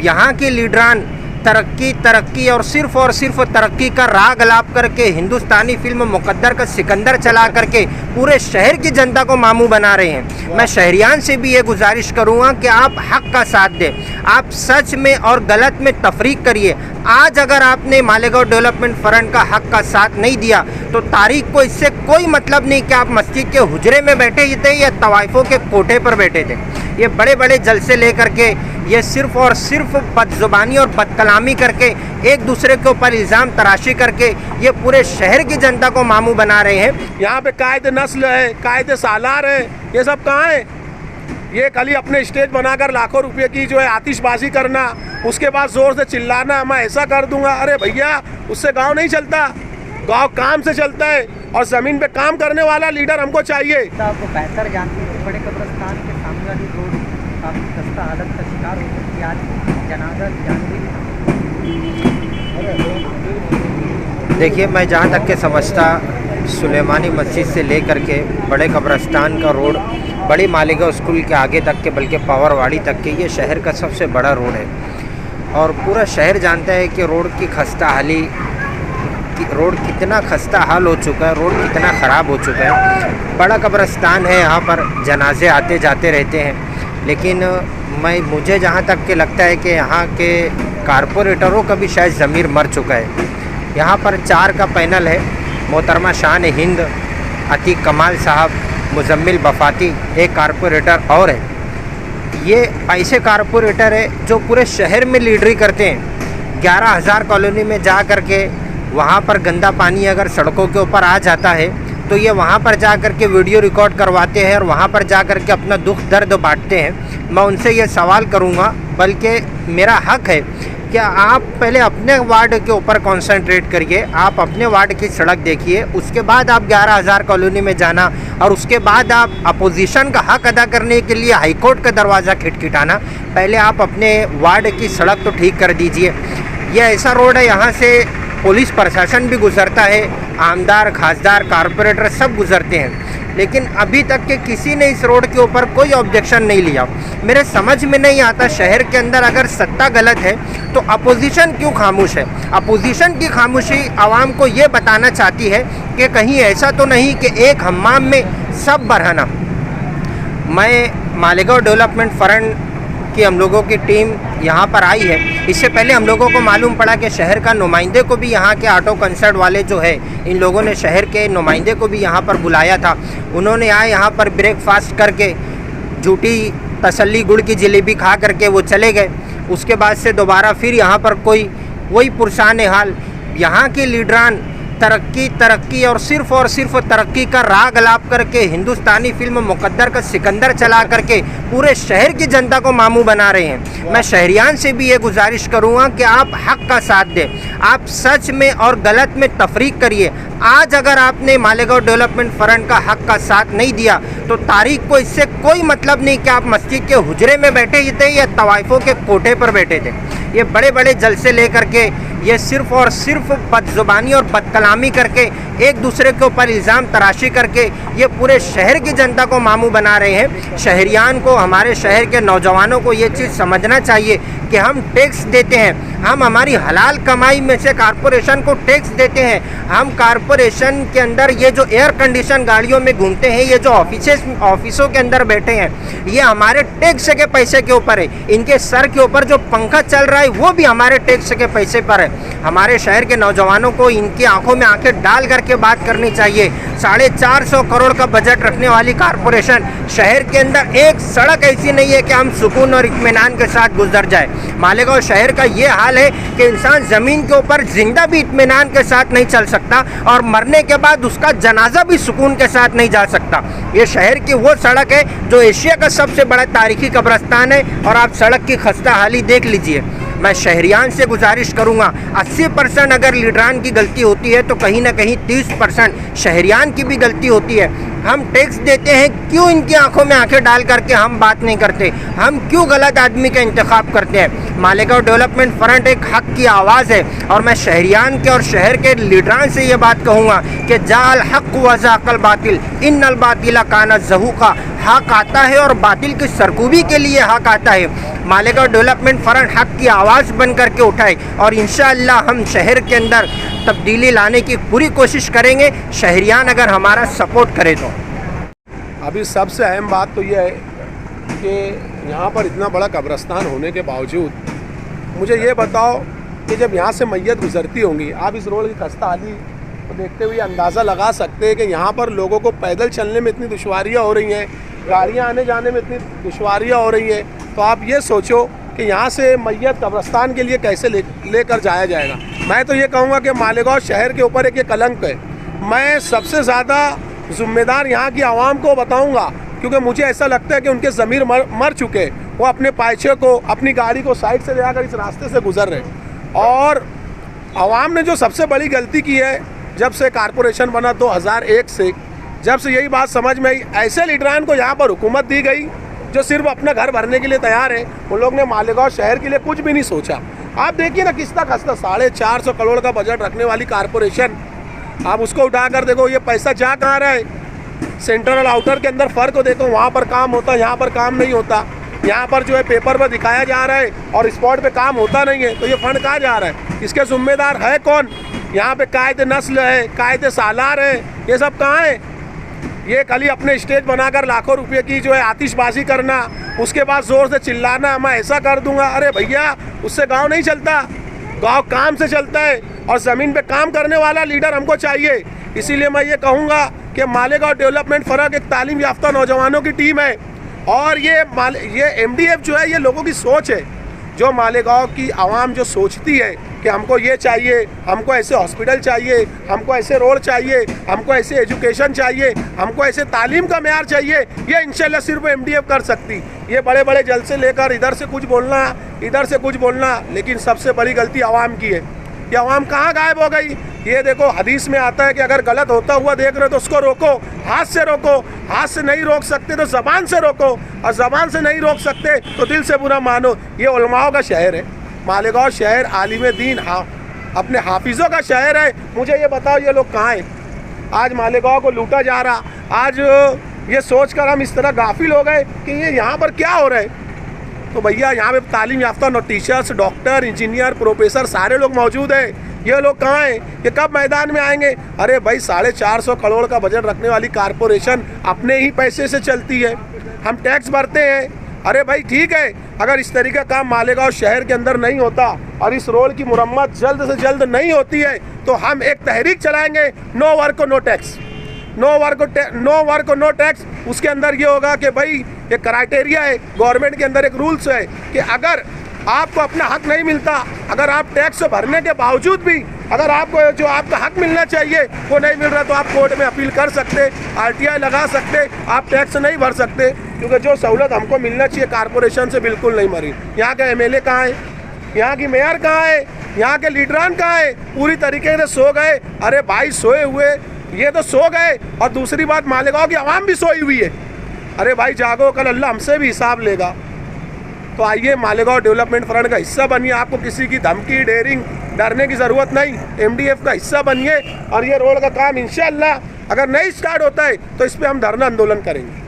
यहाँ के लीडरान तरक्की तरक्की और सिर्फ तरक्की का राग अलाप करके हिंदुस्तानी फिल्म मुकद्दर का सिकंदर चला करके पूरे शहर की जनता को मामू बना रहे हैं। मैं शहरियान से भी ये गुजारिश करूँगा कि आप हक का साथ दें, आप सच में और गलत में तफरीक करिए। आज अगर आपने मालेगांव डेवलपमेंट फ्रंट का हक का साथ नहीं दिया तो तारीख को इससे कोई मतलब नहीं कि आप मस्जिद के हुजरे में बैठे थे या तवाइफों के कोठे पर बैठे थे। ये बड़े बड़े जलसे लेकर के ये सिर्फ और सिर्फ बदजुबानी और बदकलामी करके एक दूसरे के ऊपर इल्ज़ाम तराशी करके ये पूरे शहर की जनता को मामू बना रहे हैं। यहाँ पे कायदे नस्ल है, कायदे सालार है, ये सब कहाँ है? ये खाली अपने स्टेज बनाकर लाखों रुपए की जो है आतिशबाजी करना, उसके बाद जोर से चिल्लाना मैं ऐसा कर दूंगा। अरे भैया, उससे गांव नहीं चलता, गांव काम से चलता है और ज़मीन पे काम करने वाला लीडर हमको चाहिए। आपको बेहतर जानते हैं, बड़े कब्रिस्तान के सामने वाली रोड काफ़ी खस्ता हालत का शिकार हो सकती है। आज जनाजा देखिए, मैं जहाँ तक के समझता सुलेमानी मस्जिद से लेकर के बड़े कब्रिस्तान का रोड बड़ी मालेगांव स्कूल के आगे तक के बल्कि पावरवाड़ी तक के ये शहर का सबसे बड़ा रोड है और पूरा शहर जानता है कि रोड की खस्ता हाली, रोड कितना खस्ता हाल हो चुका है, रोड कितना ख़राब हो चुका है। बड़ा कब्रिस्तान है, यहाँ पर जनाजे आते जाते रहते हैं, लेकिन मुझे जहाँ तक के लगता है कि यहाँ के कारपोरेटरों का भी शायद ज़मीर मर चुका है। यहाँ पर 4 का पैनल है, मोहतरमा शान हिंद, अतीक कमाल साहब, मुजम्मिल बफाती, एक कारपोरेटर और है। ये ऐसे कारपोरेटर है जो पूरे शहर में लीडरी करते हैं। 11,000 कॉलोनी में जा कर के वहाँ पर गंदा पानी अगर सड़कों के ऊपर आ जाता है तो ये वहाँ पर जा कर के वीडियो रिकॉर्ड करवाते हैं और वहाँ पर जा कर के अपना दुख दर्द बांटते हैं। मैं उनसे ये सवाल करूँगा, बल्कि मेरा हक है, क्या आप पहले अपने वार्ड के ऊपर कंसंट्रेट करिए, आप अपने वार्ड की सड़क देखिए, उसके बाद आप 11,000 कॉलोनी में जाना और उसके बाद आप अपोजिशन का हक अदा करने के लिए हाईकोर्ट का दरवाज़ा खटखटाना। पहले आप अपने वार्ड की सड़क तो ठीक कर दीजिए। यह ऐसा रोड है, यहाँ से पुलिस प्रशासन भी गुजरता है, आमदार खासदार कारपोरेटर सब गुजरते हैं, लेकिन अभी तक के किसी ने इस रोड के ऊपर कोई ऑब्जेक्शन नहीं लिया। मेरे समझ में नहीं आता, शहर के अंदर अगर सत्ता गलत है तो अपोजिशन क्यों खामोश है? अपोजिशन की खामोशी आवाम को ये बताना चाहती है कि कहीं ऐसा तो नहीं कि एक हम्माम में सब बरहना। मैं मालेगांव डेवलपमेंट फ्रंट कि हम लोगों की टीम यहाँ पर आई है, इससे पहले हम लोगों को मालूम पड़ा कि शहर का नुमाइंदे को भी यहाँ के ऑटो कंसर्ट वाले जो है, इन लोगों ने शहर के नुमाइंदे को भी यहाँ पर बुलाया था। उन्होंने आए यहाँ पर ब्रेकफास्ट करके झूठी तसल्ली गुड़ की जलेबी खा करके वो चले गए। उसके बाद से दोबारा फिर यहाँ पर कोई वही पुरसान हाल। यहाँ के लीडरान तरक्की तरक्की और सिर्फ तरक्की का राग अलाप करके हिंदुस्तानी फिल्म मुकद्दर का सिकंदर चला करके पूरे शहर की जनता को मामू बना रहे हैं। मैं शहरियान से भी ये गुजारिश करूँगा कि आप हक का साथ दें, आप सच में और गलत में तफरीक करिए। आज अगर आपने मालेगांव डेवलपमेंट फ्रंट का हक का साथ नहीं दिया तो तारीख को इससे कोई मतलब नहीं कि आप मस्जिद के हुजरे में बैठे थे या तवाइफों के कोठे पर बैठे थे। ये बड़े बड़े जलसे लेकर के ये सिर्फ और सिर्फ बदजुबानी और बदकलामी करके एक दूसरे के ऊपर इल्ज़ाम तराशी करके ये पूरे शहर की जनता को मामू बना रहे हैं। शहरियान को, हमारे शहर के नौजवानों को ये चीज़ समझना चाहिए कि हम टैक्स देते हैं, हम हमारी हलाल कमाई में से कारपोरेशन को टैक्स देते हैं। हम कारपोरेशन के अंदर ये जो एयर कंडीशन गाड़ियों में घूमते हैं, ये जो ऑफिसों के अंदर बैठे हैं, ये हमारे टैक्स के पैसे के ऊपर है। इनके सर के ऊपर जो पंखा चल रहा है वो भी हमारे टैक्स के पैसे पर है। हमारे शहर के नौजवानों को इनकी आंखों में आंखें डाल करके बात करनी चाहिए। 450 करोड़ का बजट रखने वाली कारपोरेशन, शहर के अंदर एक सड़क ऐसी नहीं है कि हम सुकून और इत्मीनान के साथ गुजर जाए। मालेगांव शहर का ये हाल है कि इंसान ज़मीन के ऊपर जिंदा भी इत्मीनान के साथ नहीं चल सकता और मरने के बाद उसका जनाजा भी सुकून के साथ नहीं जा सकता। ये शहर की वो सड़क है जो एशिया का सबसे बड़ा तारीखी कब्रिस्तान है और आप सड़क की खस्ता हाली देख लीजिए। मैं शहरियान से गुजारिश करूंगा, 80% अगर लीडरान की गलती होती है तो कहीं ना कहीं 30% शहरियान की भी गलती होती है। हम टैक्स देते हैं, क्यों इनकी आंखों में आंखें डाल करके हम बात नहीं करते? हम क्यों गलत आदमी का इंतखाब करते हैं? मालेगांव डेवलपमेंट फ्रंट एक हक की आवाज़ है और मैं शहरियान के और शहर के लीडरान से ये बात कहूँगा कि जाल हक व जाकल बातिल इन्नल बातिला काना ज़हूका। हक आता है और बातिल की सरकूबी के लिए हक आता है। मालेगांव डेवलपमेंट फ्रंट हक की आवाज़ बन करके उठाए और इंशाअल्लाह हम शहर के अंदर तब्दीली लाने की पूरी कोशिश करेंगे, शहरियान अगर हमारा सपोर्ट करे तो। अभी सबसे अहम बात तो यह है कि यहाँ पर इतना बड़ा कब्रिस्तान होने के बावजूद मुझे ये बताओ कि जब यहाँ से मैयत गुजरती होंगी, आप इस रोड की खस्ता हाली को देखते हुए अंदाज़ा लगा सकते हैं कि यहाँ पर लोगों को पैदल चलने में इतनी दुश्वारियाँ हो रही हैं, गाड़ियाँ आने जाने में इतनी दुश्वारियाँ हो रही हैं। तो आप ये सोचो कि यहाँ से मैयत कब्रिस्तान के लिए कैसे लेकर जाया जाएगा। मैं तो ये कहूँगा कि मालेगांव शहर के ऊपर एक ये कलंक है। मैं सबसे ज़्यादा ज़िम्मेदार यहाँ की आवाम को बताऊँगा, क्योंकि मुझे ऐसा लगता है कि उनके ज़मीर मर चुके, वो अपने पायचे को, अपनी गाड़ी को साइड से ले आकर इस रास्ते से गुजर रहे। और आवाम ने जो सबसे बड़ी गलती की है, जब से कारपोरेशन बना 2001 से, जब से यही बात समझ में आई, ऐसे लीडरान को यहाँ पर हुकूमत दी गई जो सिर्फ अपना घर भरने के लिए तैयार है। उन लोग ने मालेगांव शहर के लिए कुछ भी नहीं सोचा। आप देखिए ना, किस्ता खस्ता 450 करोड़ का बजट रखने वाली कारपोरेशन, आप उसको उठा कर देखो, ये पैसा जा कहाँ रहा है। सेंट्रल आउटर के अंदर फ़र्क को देखो, वहाँ पर काम होता है, यहाँ पर काम नहीं होता। यहाँ पर जो है पेपर पर दिखाया जा रहा है और स्पॉट पे काम होता नहीं है। तो ये फंड कहाँ जा रहा है, इसके जिम्मेदार है कौन? यहाँ पे कायदे नस्ल है, कायदे सालार है, ये सब कहाँ है? ये खाली अपने स्टेज बनाकर लाखों रुपए की जो है आतिशबाजी करना, उसके बाद ज़ोर से चिल्लाना, मैं ऐसा कर दूंगा। अरे भैया, उससे गाँव नहीं चलता, गाँव काम से चलता है और ज़मीन पे काम करने वाला लीडर हमको चाहिए। इसीलिए मैं ये कहूँगा कि मालेगांव डेवलपमेंट फ़रक एक तालीम याफ्ता नौजवानों की टीम है और ये MDF जो है, ये लोगों की सोच है। जो मालेगांव की आवाम जो सोचती है कि हमको ये चाहिए, हमको ऐसे हॉस्पिटल चाहिए, हमको ऐसे रोड चाहिए, हमको ऐसे एजुकेशन चाहिए, हमको ऐसे तालीम का मेयार चाहिए, ये इंशाल्लाह सिर्फ MDF कर सकती। ये बड़े बड़े जलसे लेकर इधर से कुछ बोलना, इधर से कुछ बोलना, लेकिन सबसे बड़ी गलती आवाम की है। ये आवाम कहाँ गायब हो गई? ये देखो, हदीस में आता है कि अगर गलत होता हुआ देख रहे हो तो उसको रोको, हाथ से रोको। हाथ से नहीं रोक सकते तो ज़बान से रोको, और ज़बान से नहीं रोक सकते तो दिल से बुरा मानो। ये उलमाओं का शहर है मालेगांव शहर, आलिम दीन, अपने हाफिज़ों का शहर है। मुझे ये बताओ, ये लोग कहाँ हैं? आज मालेगांव को लूटा जा रहा। आज ये सोच कर हम इस तरह गाफिल हो गए कि ये यहाँ पर क्या हो रहा है। तो भैया, यहाँ पे तालीम याफ्ता टीचर्स, डॉक्टर, इंजीनियर, प्रोफेसर सारे लोग मौजूद हैं। ये लोग कहाँ हैं? ये कब मैदान में आएंगे? अरे भाई, 450 करोड़ का बजट रखने वाली कारपोरेशन अपने ही पैसे से चलती है, हम टैक्स भरते हैं। अरे भाई ठीक है, अगर इस तरीके का काम मालेगांव शहर के अंदर नहीं होता और इस रोड की मुरम्मत जल्द से जल्द नहीं होती है तो हम एक तहरीक चलाएंगे, no work no tax, no work no tax. उसके अंदर ये होगा कि भाई, एक क्राइटेरिया है गवर्नमेंट के अंदर, एक रूल्स है कि अगर आपको अपना हक नहीं मिलता, अगर आप टैक्स भरने के बावजूद भी अगर आपको जो आपका हक मिलना चाहिए वो नहीं मिल रहा, तो आप कोर्ट में अपील कर सकते, RTI लगा सकते, आप टैक्स नहीं भर सकते, क्योंकि जो सहूलत हमको मिलना चाहिए कारपोरेशन से बिल्कुल नहीं मरी। यहाँ का MLA कहाँ है? यहाँ की मेयर कहाँ है? यहाँ के लीडरान कहाँ है? पूरी तरीके से सो गए। अरे भाई, सोए हुए ये तो सो गए, और दूसरी बात, मालेगांव की आवाम भी सोई हुई है। अरे भाई जागो, कल अल्लाह हमसे भी हिसाब लेगा। तो आइए, मालेगांव डेवलपमेंट फ्रंट का हिस्सा बनिए। आपको किसी की धमकी, डेयरिंग, डरने की ज़रूरत नहीं। MDF का हिस्सा बनिए और ये रोड का काम इंशाअल्लाह अगर नहीं स्टार्ट होता है तो इस पर हम धरना आंदोलन करेंगे।